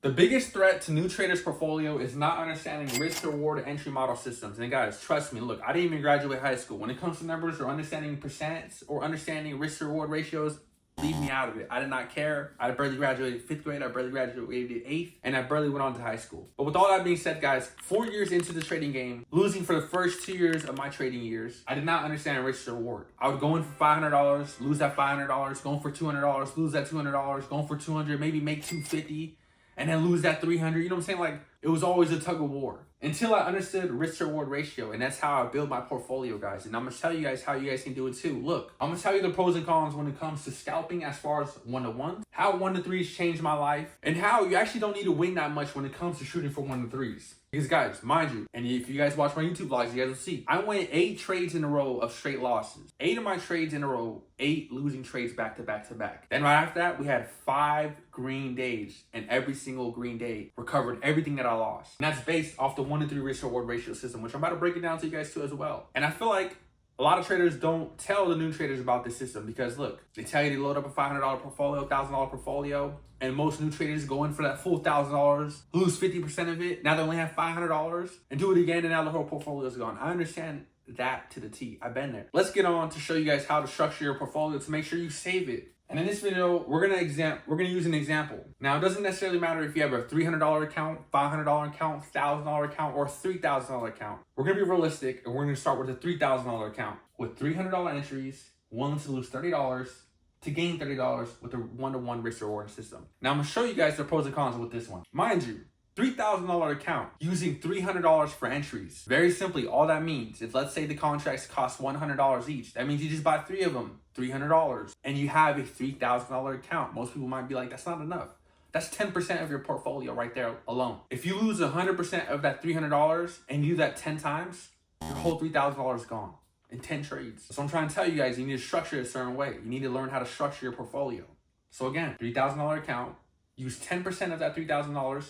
The biggest threat to new traders' portfolio is not understanding risk reward entry model systems. And guys, trust me, look, I didn't even graduate high school. When it comes to numbers or understanding percents or understanding risk reward ratios, leave me out of it. I did not care. I barely graduated 5th grade. I barely graduated 8th. And I barely went on to high school. But with all that being said, guys, 4 years into the trading game, losing for the first 2 years of my trading years, I did not understand risk reward. I would go in for $500, lose that $500, going for $200, lose that $200, going for $200, maybe make $250, and then lose that $300. You know what I'm saying? Like, it was always a tug of war until I understood risk reward ratio. And that's how I build my portfolio, guys. And I'm going to tell you guys how you guys can do it too. Look, I'm going to tell you the pros and cons when it comes to scalping as far as 1-to-1, how 1-to-3s changed my life, and how you actually don't need to win that much when it comes to shooting for 1-to-3s. Because guys, mind you, and if you guys watch my YouTube vlogs, you guys will see, I went 8 trades in a row of straight losses. 8 of my trades in a row, 8 losing trades back to back to back. Then right after that, we had 5 green days, and every single green day recovered everything that I lost. And that's based off the 1-to-3 risk reward ratio system, which I'm about to break it down to you guys too as well. And I feel like a lot of traders don't tell the new traders about this system because look, they tell you to load up a $500 portfolio, $1,000 portfolio, and most new traders go in for that full $1,000, lose 50% of it. Now they only have $500 and do it again, and now the whole portfolio is gone. I understand that to the T. I've been there. Let's get on to show you guys how to structure your portfolio to make sure you save it. And in this video, we're gonna use an example. Now, it doesn't necessarily matter if you have a $300 account, $500 account, $1,000 account, or $3,000 account. We're gonna be realistic, and we're gonna start with a $3,000 account with $300 entries, willing to lose $30 to gain $30 with a 1-to-1 risk reward system. Now, I'm gonna show you guys the pros and cons with this one. Mind you, $3,000 account using $300 for entries. Very simply, all that means is, let's say the contracts cost $100 each. That means you just buy 3 of them, $300, and you have a $3,000 account. Most people might be like, that's not enough. That's 10% of your portfolio right there alone. If you lose 100% of that $300 and you do that 10 times, your whole $3,000 is gone in 10 trades. So I'm trying to tell you guys, you need to structure it a certain way. You need to learn how to structure your portfolio. So again, $3,000 account, use 10% of that $3,000.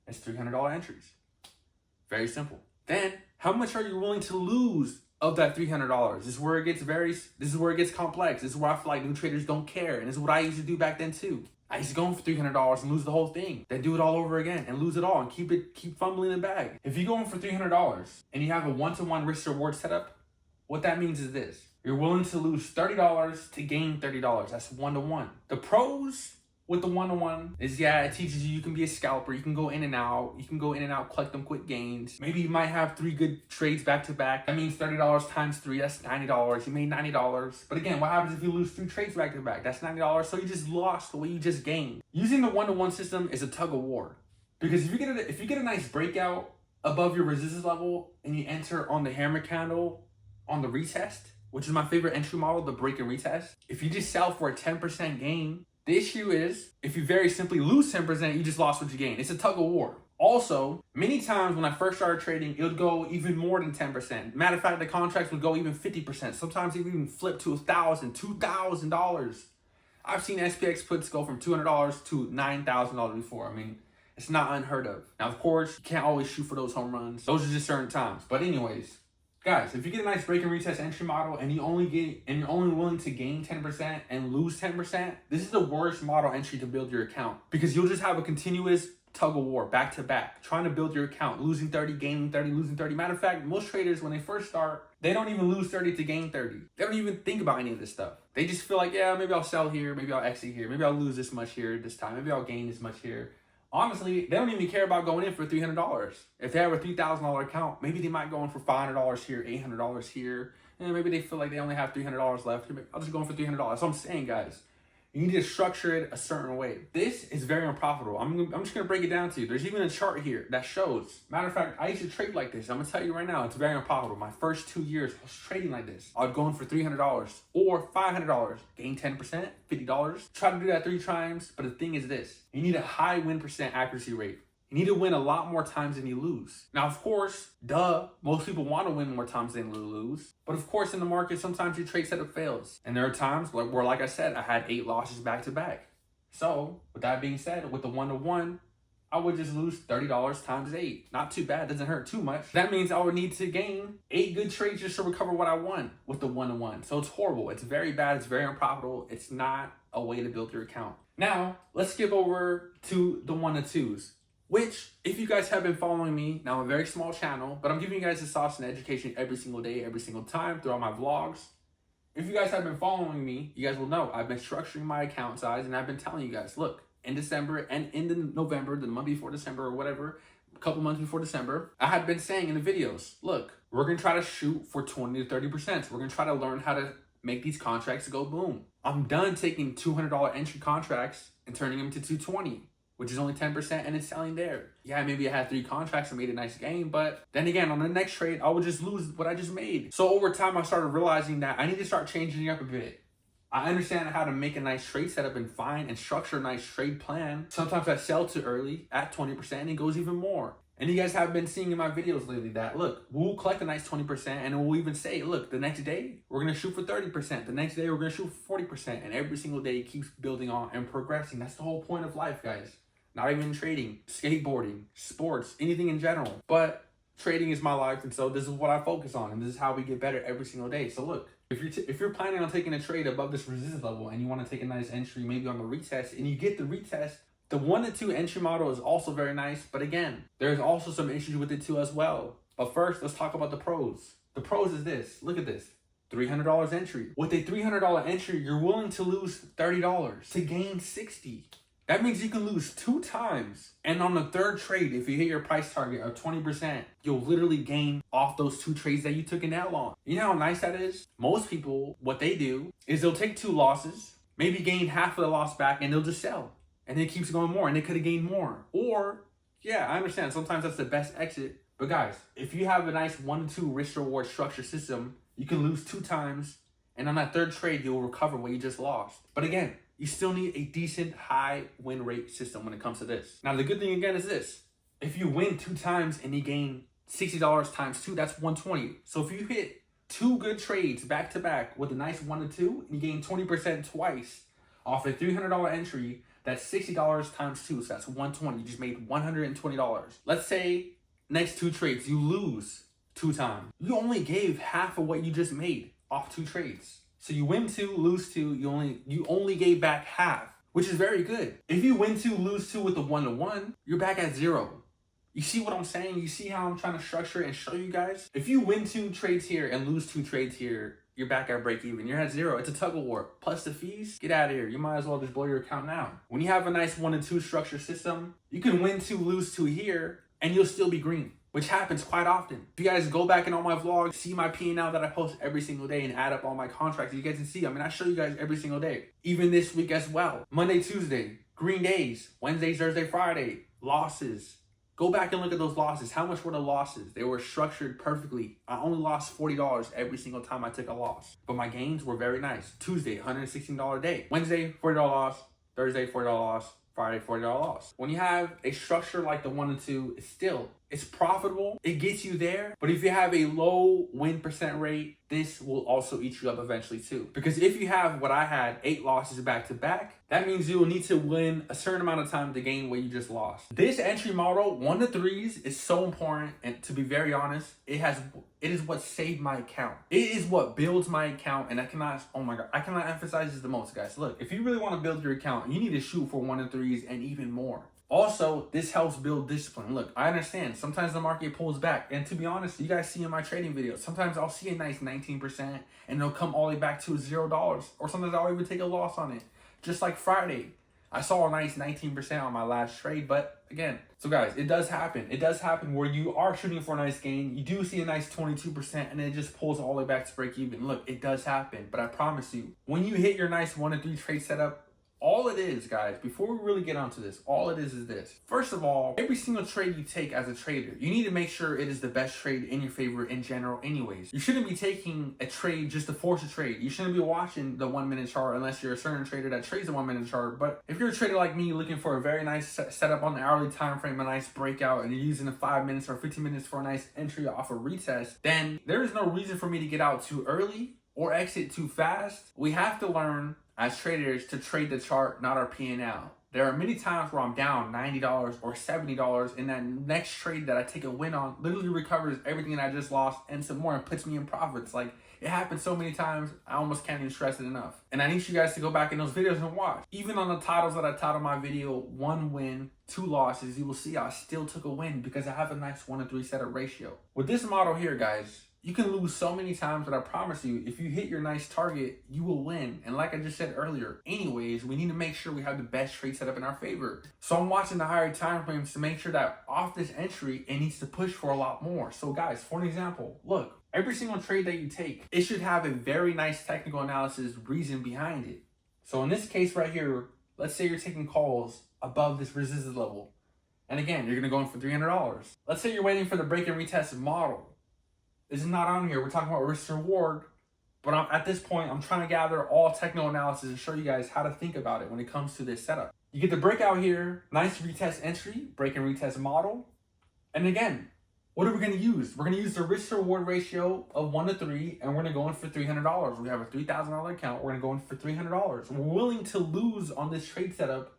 It's $300 entries. Very simple. Then, how much are you willing to lose of that $300? This is where it gets complex. This is where I feel like new traders don't care. And this is what I used to do back then too. I used to go in for $300 and lose the whole thing. Then do it all over again and lose it all and keep fumbling the bag. If you go in for $300 and you have a 1-to-1 risk reward setup, what that means is this. You're willing to lose $30 to gain $30. That's 1-to-1. The pros with the 1-to-1 is, yeah, it teaches you can be a scalper. You can go in and out. You can go in and out, collect them quick gains. Maybe you might have 3 good trades back to back. That means $30 times 3, that's $90. You made $90. But again, what happens if you lose 3 trades back to back? That's $90. So you just lost the way you just gained. Using the 1-to-1 system is a tug of war. Because if you get a nice breakout above your resistance level and you enter on the hammer candle on the retest, which is my favorite entry model, the break and retest. If you just sell for a 10% gain, the issue is, if you very simply lose 10%, you just lost what you gained. It's a tug of war. Also, many times when I first started trading, it would go even more than 10%. Matter of fact, the contracts would go even 50%. Sometimes it would even flip to $1,000, $2,000. I've seen SPX puts go from $200 to $9,000 before. I mean, it's not unheard of. Now, of course, you can't always shoot for those home runs. Those are just certain times. But anyways, guys, if you get a nice break and retest entry model and you're only willing to gain 10% and lose 10%, this is the worst model entry to build your account, because you'll just have a continuous tug of war back to back, trying to build your account, losing 30, gaining 30, losing 30. Matter of fact, most traders, when they first start, they don't even lose 30 to gain 30. They don't even think about any of this stuff. They just feel like, yeah, maybe I'll sell here, maybe I'll exit here, maybe I'll lose this much here this time, maybe I'll gain this much here. Honestly, they don't even care about going in for $300. If they have a $3,000 account, maybe they might go in for $500 here, $800 here, and maybe they feel like they only have $300 left. I'll just go in for $300. That's what I'm saying, guys. You need to structure it a certain way. This is very unprofitable. I'm just gonna break it down to you. There's even a chart here that shows. Matter of fact, I used to trade like this. I'm gonna tell you right now, it's very unprofitable. My first 2 years, I was trading like this. I would go in for $300 or $500, gain 10%, $50. Try to do that 3 times, but the thing is this. You need a high win percent accuracy rate. You need to win a lot more times than you lose. Now, of course, most people want to win more times than lose. But of course, in the market, sometimes your trade setup fails. And there are times where, like I said, I had 8 losses back to back. So, with that being said, with the 1-to-1, I would just lose $30 times 8. Not too bad, doesn't hurt too much. That means I would need to gain 8 good trades just to recover what I won with the 1-to-1. So it's horrible, it's very bad, it's very unprofitable. It's not a way to build your account. Now, let's skip over to the 1 to 2s, which, if you guys have been following me, now I'm a very small channel, but I'm giving you guys the sauce and education every single day, every single time throughout my vlogs. If you guys have been following me, you guys will know I've been structuring my account size, and I've been telling you guys, look, in December and in the November, the month before December or whatever, a couple months before December, I had been saying in the videos, look, we're going to try to shoot for 20 to 30%. We're going to try to learn how to make these contracts go boom. I'm done taking $200 entry contracts and turning them to 220, which is only 10%, and it's selling there. Yeah, maybe I had 3 contracts and made a nice gain, but then again, on the next trade, I would just lose what I just made. So over time, I started realizing that I need to start changing it up a bit. I understand how to make a nice trade setup and find and structure a nice trade plan. Sometimes I sell too early at 20% and it goes even more. And you guys have been seeing in my videos lately that, look, we'll collect a nice 20% and we'll even say, look, the next day we're going to shoot for 30%. The next day we're going to shoot for 40%. And every single day it keeps building on and progressing. That's the whole point of life, guys. Not even trading, skateboarding, sports, anything in general. But trading is my life, and so this is what I focus on, and this is how we get better every single day. So look, if you're planning on taking a trade above this resistance level and you want to take a nice entry maybe on the retest, and you get the retest, the 1 to 2 entry model is also very nice, but again, there's also some issues with it too as well. But first, let's talk about the pros. The pros is this. Look at this. $300 entry. With a $300 entry, you're willing to lose $30 to gain $60. That means you can lose 2 times. And on the third trade, if you hit your price target of 20%, you'll literally gain off those 2 trades that you took an L on. You know how nice that is? Most people, what they do is they'll take 2 losses, maybe gain half of the loss back, and they'll just sell. And it keeps going more, and they could have gained more. Or, yeah, I understand. Sometimes that's the best exit. But guys, if you have a nice 1 to 2 risk reward structure system, you can lose 2 times. And on that third trade, you'll recover what you just lost. But again, you still need a decent high win rate system when it comes to this. Now, the good thing again is this. If you win 2 times and you gain $60 times 2, that's $120. So if you hit 2 good trades back to back with a nice 1 to 2, and you gain 20% twice off a $300 entry, that's $60 times 2. So that's $120. You just made $120. Let's say next 2 trades, you lose 2 times. You only gave half of what you just made off 2 trades. So you win 2, lose 2, you only gave back half, which is very good. If you win 2, lose 2 with the 1 to 1, you're back at 0. You see what I'm saying? You see how I'm trying to structure it and show you guys? If you win 2 trades here and lose 2 trades here, you're back at break even. You're at 0. It's a tug of war. Plus the fees, get out of here. You might as well just blow your account now. When you have a nice 1 to 2 structure system, you can win 2, lose 2 here, and you'll still be green, which happens quite often. If you guys go back in all my vlogs, see my P&L that I post every single day and add up all my contracts, you guys can see, I show you guys every single day. Even this week as well. Monday, Tuesday, green days. Wednesday, Thursday, Friday, losses. Go back and look at those losses. How much were the losses? They were structured perfectly. I only lost $40 every single time I took a loss. But my gains were very nice. Tuesday, $116 day. Wednesday, $40 loss. Thursday, $40 loss. Friday, $40 loss. When you have a structure like the 1 to 2, it's profitable. It gets you there. But if you have a low win percent rate, this will also eat you up eventually too. Because if you have what I had, 8 losses back to back, that means you will need to win a certain amount of time to gain what you just lost. This entry model, 1 to 3s, is so important. And to be very honest, it is what saved my account. It is what builds my account. And I cannot emphasize this the most, guys. Look, if you really want to build your account, you need to shoot for 1 to 3s and even more. Also, this helps build discipline. Look, I understand sometimes the market pulls back. And to be honest, you guys see in my trading videos, sometimes I'll see a nice 19% and it'll come all the way back to $0. Or sometimes I'll even take a loss on it. Just like Friday. I saw a nice 19% on my last trade, but again, so guys, it does happen. It does happen where you are shooting for a nice gain. You do see a nice 22% and it just pulls all the way back to break even. Look, it does happen, but I promise you, when you hit your nice 1 to 3 trade setup, all it is, guys, before we really get onto this, all it is this. First of all, every single trade you take as a trader, you need to make sure it is the best trade in your favor in general anyways. You shouldn't be taking a trade just to force a trade. You shouldn't be watching the 1 minute chart unless you're a certain trader that trades the 1 minute chart. But if you're a trader like me looking for a very nice setup on the hourly time frame, a nice breakout, and you're using the 5 minutes or 15 minutes for a nice entry off a retest, then there is no reason for me to get out too early or exit too fast. We have to learn as traders to trade the chart, not our P&L. There are many times where I'm down $90 or $70, and that next trade that I take a win on literally recovers everything that I just lost and some more and puts me in profits. Like, it happens so many times, I almost can't even stress it enough. And I need you guys to go back in those videos and watch. Even on the titles that I titled my video, 1 win, 2 losses, you will see I still took a win because I have a nice 1-to-3 setup ratio. With this model here, guys, you can lose so many times, but I promise you, if you hit your nice target, you will win. And like I just said earlier, anyways, we need to make sure we have the best trade setup in our favor. So I'm watching the higher time frames to make sure that off this entry, it needs to push for a lot more. So guys, for an example, look, every single trade that you take, it should have a very nice technical analysis reason behind it. So in this case right here, let's say you're taking calls above this resistance level. And again, you're gonna go in for $300. Let's say you're waiting for the break and retest model. This is not on here. We're talking about risk to reward. But at this point, I'm trying to gather all technical analysis and show you guys how to think about it when it comes to this setup. You get the breakout here, nice retest entry, break and retest model. And again, what are we going to use? We're going to use the risk to reward ratio of 1-to-3, and we're going to go in for $300. We have a $3,000 account. We're going to go in for $300. We're willing to lose on this trade setup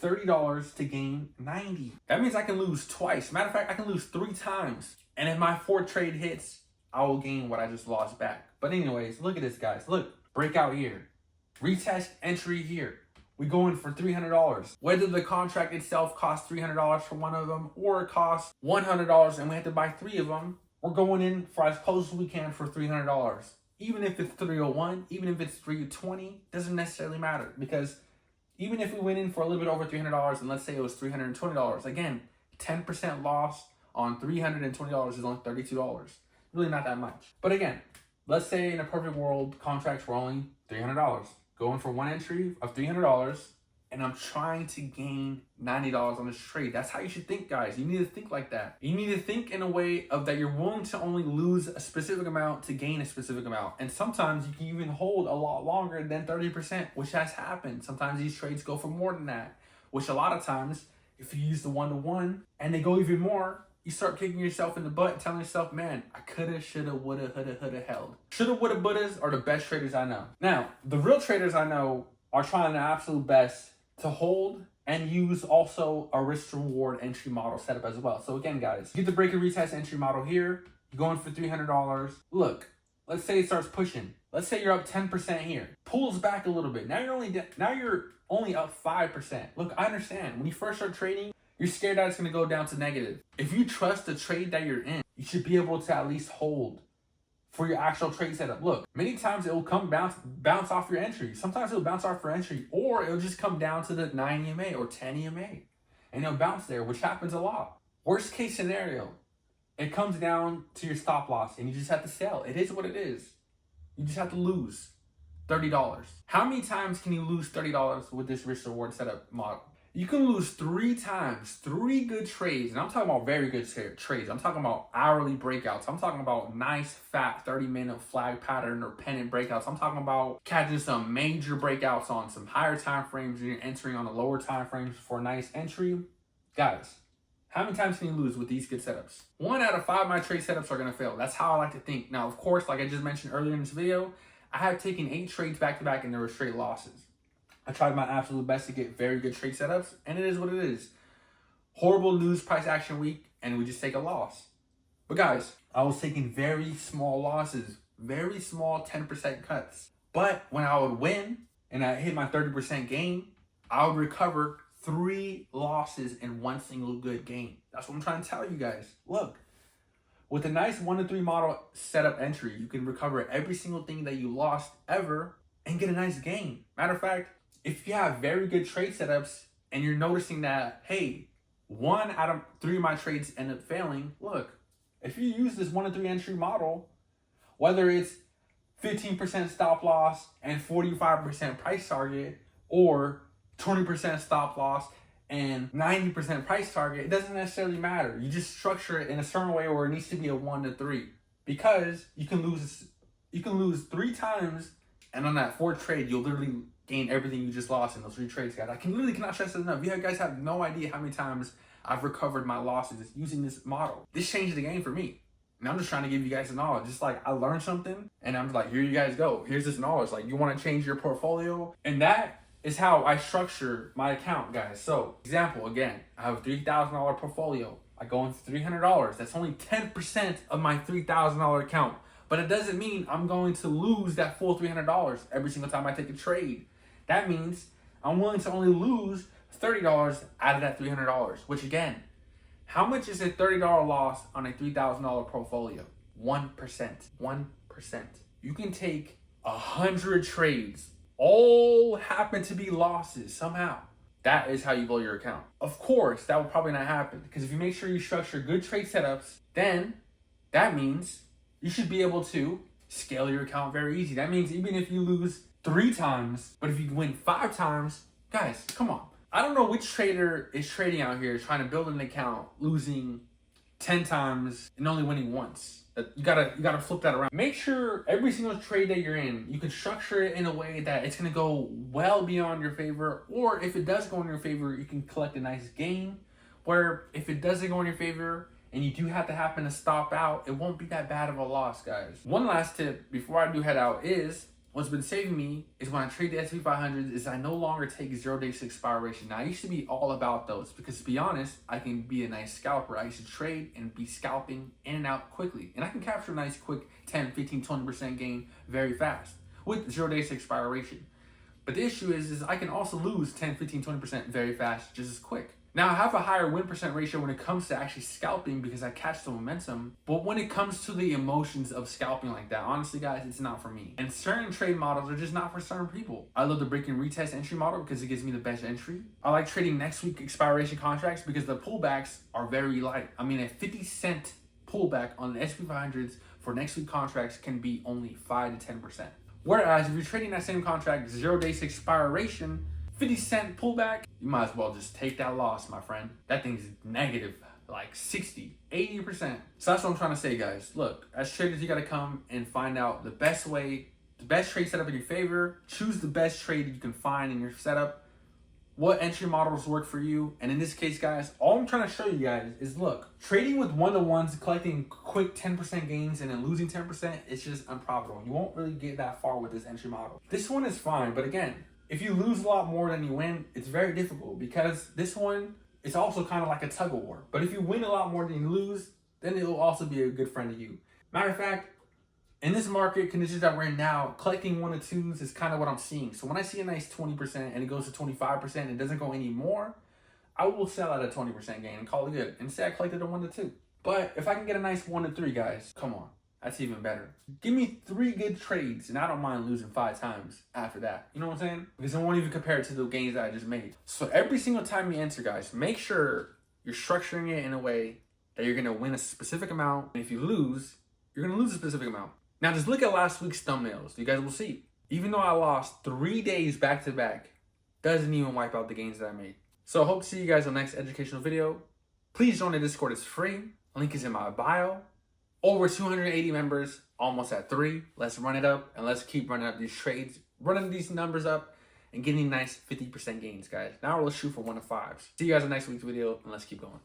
$30 to gain $90. That means I can lose twice. Matter of fact, I can lose 3 times. And if my 4th trade hits, I will gain what I just lost back. But anyways, look at this, guys. Look, breakout here. Retest entry here. We go in for $300. Whether the contract itself costs $300 for one of them or it costs $100 and we have to buy 3 of them, we're going in for as close as we can for $300. Even if it's 301, even if it's 320, doesn't necessarily matter, because even if we went in for a little bit over $300 and let's say it was $320, again, 10% loss on $320 is only $32. Really not that much. But again, let's say in a perfect world, contracts were only $300. Going for 1 entry of $300, and I'm trying to gain $90 on this trade. That's how you should think, guys. You need to think like that. You need to think in a way of that you're willing to only lose a specific amount to gain a specific amount. And sometimes you can even hold a lot longer than 30%, which has happened. Sometimes these trades go for more than that, which a lot of times, if you use the 1-to-1 and they go even more, you start kicking yourself in the butt and telling yourself, man, I coulda, shoulda, woulda, houlda held. Shoulda, woulda, buddhas are the best traders I know. Now, the real traders I know are trying their absolute best to hold and use also a risk to reward entry model setup as well. So again, guys, get the break and retest entry model here. You're going for $300. Look, let's say it starts pushing. Let's say you're up 10% here. Pulls back a little bit. Now you're only up 5%. Look, I understand. When you first start trading, you're scared that it's going to go down to negative. If you trust the trade that you're in, you should be able to at least hold for your actual trade setup. Look, many times it will come bounce off your entry. Sometimes it'll bounce off your entry, or it'll just come down to the 9 EMA or 10 EMA, and it'll bounce there, which happens a lot. Worst case scenario, it comes down to your stop loss, and you just have to sell. It is what it is. You just have to lose $30. How many times can you lose $30 with this risk reward setup model? You can lose 3 times, 3 good trades. And I'm talking about very good trades. I'm talking about hourly breakouts. I'm talking about nice, fat 30-minute flag pattern or pennant breakouts. I'm talking about catching some major breakouts on some higher time frames and you're entering on the lower time frames for a nice entry. Guys, how many times can you lose with these good setups? 1 out of 5 of my trade setups are going to fail. That's how I like to think. Now, of course, like I just mentioned earlier in this video, I have taken 8 trades back-to-back and there were straight losses. I tried my absolute best to get very good trade setups, and it is what it is. Horrible news price action week, and we just take a loss. But guys, I was taking very small losses, very small 10% cuts. But when I would win and I hit my 30% gain, I would recover 3 losses in 1 single good gain. That's what I'm trying to tell you guys. Look, with a nice 1-to-3 model setup entry, you can recover every single thing that you lost ever and get a nice gain. Matter of fact, if you have very good trade setups and you're noticing that, hey, 1 out of 3 of my trades end up failing, look, if you use this 1-to-3 entry model, whether it's 15% stop loss and 45% price target, or 20% stop loss and 90% price target, it doesn't necessarily matter. You just structure it in a certain way where it needs to be a 1-to-3, because you can lose 3 times, and on that 4th trade, you'll literally gain everything you just lost in those 3 trades, guys. I cannot stress it enough. You guys have no idea how many times I've recovered my losses using this model. This changed the game for me. And I'm just trying to give you guys the knowledge. Just like I learned something and I'm like, here you guys go. Here's this knowledge. Like, you want to change your portfolio? And that is how I structure my account, guys. So, example, again, I have a $3,000 portfolio. I go into $300. That's only 10% of my $3,000 account. But it doesn't mean I'm going to lose that full $300 every single time I take a trade. That means I'm willing to only lose $30 out of that $300, which again, how much is a $30 loss on a $3,000 portfolio? 1%. 1%. You can take 100 trades, all happen to be losses somehow. That is how you blow your account. Of course, that will probably not happen, because if you make sure you structure good trade setups, then that means you should be able to scale your account very easy. That means even if you lose 3 times, but if you win 5 times, guys, come on. I don't know which trader is trading out here trying to build an account, losing 10 times and only winning once. You gotta flip that around. Make sure every single trade that you're in, you can structure it in a way that it's gonna go well beyond your favor, or if it does go in your favor, you can collect a nice gain. Where if it doesn't go in your favor and you do have to happen to stop out, it won't be that bad of a loss, guys. One last tip before I do head out is, what's been saving me is when I trade the S&P 500 is I no longer take 0 days to expiration. Now, I used to be all about those because, to be honest, I can be a nice scalper. I used to trade and be scalping in and out quickly. And I can capture a nice quick 10, 15, 20% gain very fast with 0 days to expiration. But the issue is I can also lose 10, 15, 20% very fast just as quick. Now, I have a higher win percent ratio when it comes to actually scalping because I catch the momentum. But when it comes to the emotions of scalping like that, honestly, guys, it's not for me. And certain trade models are just not for certain people. I love the break and retest entry model because it gives me the best entry. I like trading next week expiration contracts because the pullbacks are very light. I mean, a 50-cent pullback on the S&P 500s for next week contracts can be only 5 to 10%. Whereas if you're trading that same contract, 0 days to expiration, 50-cent pullback, you might as well just take that loss, my friend. That thing's negative, like 60, 80%. So that's what I'm trying to say, guys. Look, as traders, you got to come and find out the best way, the best trade setup in your favor. Choose the best trade you can find in your setup. What entry models work for you. And in this case, guys, all I'm trying to show you guys is, look, trading with one-to-ones, collecting quick 10% gains and then losing 10% is just unprofitable. You won't really get that far with this entry model. This one is fine, but again, if you lose a lot more than you win, it's very difficult because this one is also kind of like a tug of war. But if you win a lot more than you lose, then it will also be a good friend to you. Matter of fact, in this market conditions that we're in now, collecting 1 to 2s is kind of what I'm seeing. So when I see a nice 20% and it goes to 25% and it doesn't go any more, I will sell at a 20% gain and call it good and say I collected a 1 to 2. But if I can get a nice 1 to 3, guys, come on. That's even better. Give me 3 good trades, and I don't mind losing 5 times after that. You know what I'm saying? Because I won't even compare it to the gains that I just made. So every single time you enter, guys, make sure you're structuring it in a way that you're going to win a specific amount. And if you lose, you're going to lose a specific amount. Now, just look at last week's thumbnails. You guys will see. Even though I lost 3 days back to back, doesn't even wipe out the gains that I made. So I hope to see you guys on the next educational video. Please join the Discord. It's free. Link is in my bio. Over 280 members, almost at 3. Let's run it up and let's keep running up these trades, running these numbers up and getting nice 50% gains, guys. Now let's shoot for 1 to 5s. See you guys in next week's video and let's keep going.